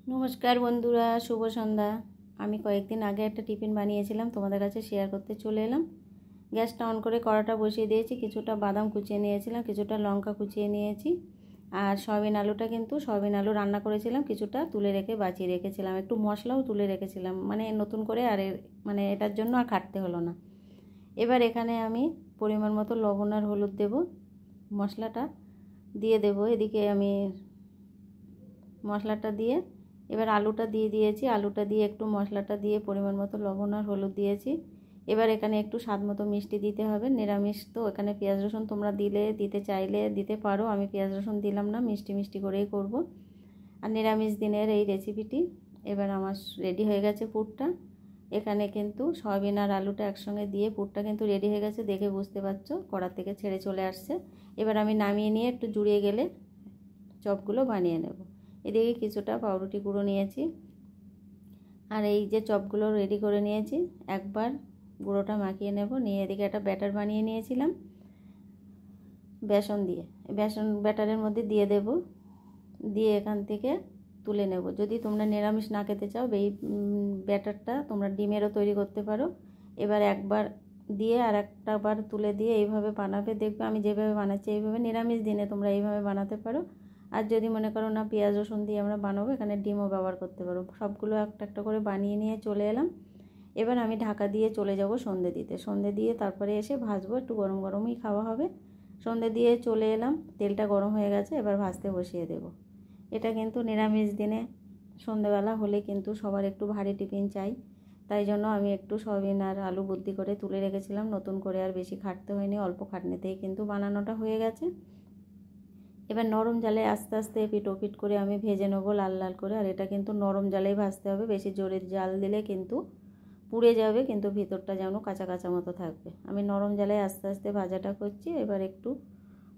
নমস্কার বন্ধুরা, শুভ সন্ধ্যা। আমি কয়েকদিন আগে একটা টিফিন বানিয়েছিলাম, তোমাদের কাছে শেয়ার করতে চলে এলাম। গ্যাসটা অন করে কড়াটা বসিয়ে দিয়েছি, কিছুটা বাদাম কুচিয়ে নিয়েছিলাম, কিছুটা লঙ্কা কুচিয়ে নিয়েছি। আর সয়াবিন আলুটা কিন্তু সয়াবিন আলু রান্না করেছিলাম, কিছুটা তুলে রেখে বাঁচিয়ে রেখেছিলাম, একটু মশলাও তুলে রেখেছিলাম, মানে নতুন করে আর এটার জন্য আর কাটতে হলো না। এবার এখানে আমি পরিমাণ মতো লবণ আর হলুদ দেব, মশলাটা দিয়ে দেব। এদিকে আমি মশলাটা দিয়ে এবার আলুটা দিয়ে দিয়েছি, আলুটা দিয়ে একটু মশলাটা দিয়ে পরিমাণ মতো লবণ আর হলুদ দিয়েছি। এবার এখানে একটু স্বাদ মতো মিষ্টি দিতে হবে, নিরামিষ তো। এখানে পেঁয়াজ রসুন তোমরা দিতে চাইলে দিতে পারো, আমি পেঁয়াজ রসুন দিলাম না, মিষ্টি মিষ্টি করেই করব। আর নিরামিষ দিনের এই রেসিপিটি এবার আমার রেডি হয়ে গেছে পুরটা। এখানে কিন্তু সয়াবিন আর আলুটা একসঙ্গে দিয়ে পুরটা কিন্তু রেডি হয়ে গেছে, দেখে বুঝতে পারছো কড়া থেকে ছেড়ে চলে আসছে। এবার আমি নামিয়ে নিয়ে একটু জুড়িয়ে গেলে চপগুলো বানিয়ে নেব। এদিকে কিছুটা পাউরুটি গুঁড়ো নিয়েছি, আর এই যে চপগুলো রেডি করে নিয়েছি, একবার গুঁড়োটা মাখিয়ে নেব। নিয়ে এদিকে একটা ব্যাটার বানিয়ে নিয়েছিলাম বেসন দিয়ে, ব্যাটারের মধ্যে দিয়ে দেব, দিয়ে এখান থেকে তুলে নেব। যদি তোমরা নিরামিষ না খেতে চাও, এই ব্যাটারটা তোমরা ডিমেরও তৈরি করতে পারো। এবার একবার দিয়ে আর একটা বার তুলে দিয়ে এইভাবে বানাবে, দেখবে আমি যেভাবে বানাচ্ছি এইভাবে। নিরামিষ দিনে তোমরা এইভাবে বানাতে পারো। আর যদি মনে করো না পেঁয়াজ রসুন দিয়ে আমরা বানাবো, এখানে ডিমও ব্যবহার করতে পারো। সবগুলো একটা একটা করে বানিয়ে নিয়ে চলে এলাম। এবার আমি ঢাকা দিয়ে চলে যাব সন্ধে দিতে। সন্ধে দিয়ে তারপরে এসে ভাজবো, একটু গরম গরমই খাওয়া হবে। সন্ধে দিয়ে চলে এলাম, তেলটা গরম হয়ে গেছে, এবার ভাজতে বসিয়ে দেব। এটা কিন্তু নিরামিষ দিনে সন্ধেবেলা হলে কিন্তু সবার একটু ভারী টিফিন চাই, তাই জন্য আমি একটু সয়াবিন আর আলু বুদ্ধি করে তুলে রেখেছিলাম। নতুন করে আর বেশি খাটতে হয়নি, অল্প খাটনিতেই কিন্তু বানানোটা হয়ে গেছে। এবার নরম জালে আস্তে আস্তে এপিট ওপিট করে আমি ভেজে নেবো লাল লাল করে। আর এটা কিন্তু নরম জালেই ভাজতে হবে, বেশি জোরে জাল দিলে কিন্তু পুড়ে যাবে, কিন্তু ভিতরটা যেন কাঁচা কাঁচা মতো থাকবে। আমি নরম জালে আস্তে আস্তে ভাজাটা করছি। এবার একটু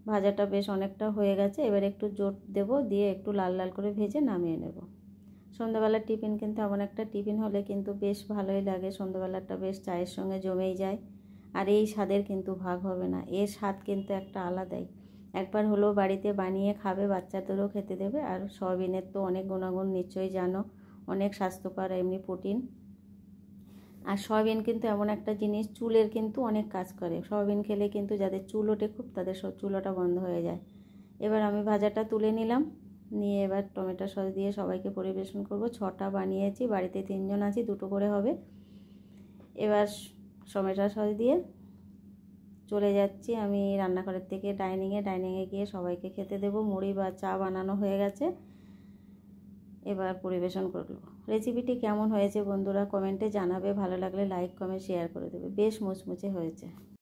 ভাজাটা বেশ অনেকটা হয়ে গেছে, এবার একটু জোর দেব, দিয়ে একটু লাল লাল করে ভেজে নামিয়ে নেব। সন্ধ্যাবেলার টিফিন কিন্তু এমন একটা টিফিন হলে কিন্তু বেশ ভালোই লাগে। সন্ধ্যাবেলাটা বেশ চায়ের সঙ্গে জমেই যায়। আর এই স্বাদের কিন্তু ভাগ হবে না, এর স্বাদ কিন্তু একটা আলাদাই। একবার হলেও বাড়িতে বানিয়ে খাবে, বাচ্চাদেরও খেতে দেবে। আর সয়াবিনের তো অনেক গুণাগুণ নিশ্চয়ই জানো, অনেক স্বাস্থ্যকর, এমনি প্রোটিন। আর সয়াবিন কিন্তু এমন একটা জিনিস, চুলের কিন্তু অনেক কাজ করে। সয়াবিন খেলে কিন্তু যাদের চুল ওঠে খুব, তাদের চুল ওঠা বন্ধ হয়ে যায়। এবার আমি ভাজাটা তুলে নিলাম, নিয়ে এবার টমেটো সস দিয়ে সবাইকে পরিবেশন করব। 6টা বানিয়েছি, বাড়িতে 3 জন আছি, 2টো করে হবে। এবার টমেটো সস দিয়ে চলে যাচ্ছি আমি রান্নাঘরের থেকে ডাইনিংয়ে গিয়ে সবাইকে খেতে দেবো। মুড়ি বা চা বানানো হয়ে গেছে, এবার পরিবেশন করব। রেসিপিটি কেমন হয়েছে বন্ধুরা কমেন্টে জানাবে, ভালো লাগলে লাইক কমেন্ট শেয়ার করে দেবে। বেশ মুচমুচে হয়েছে।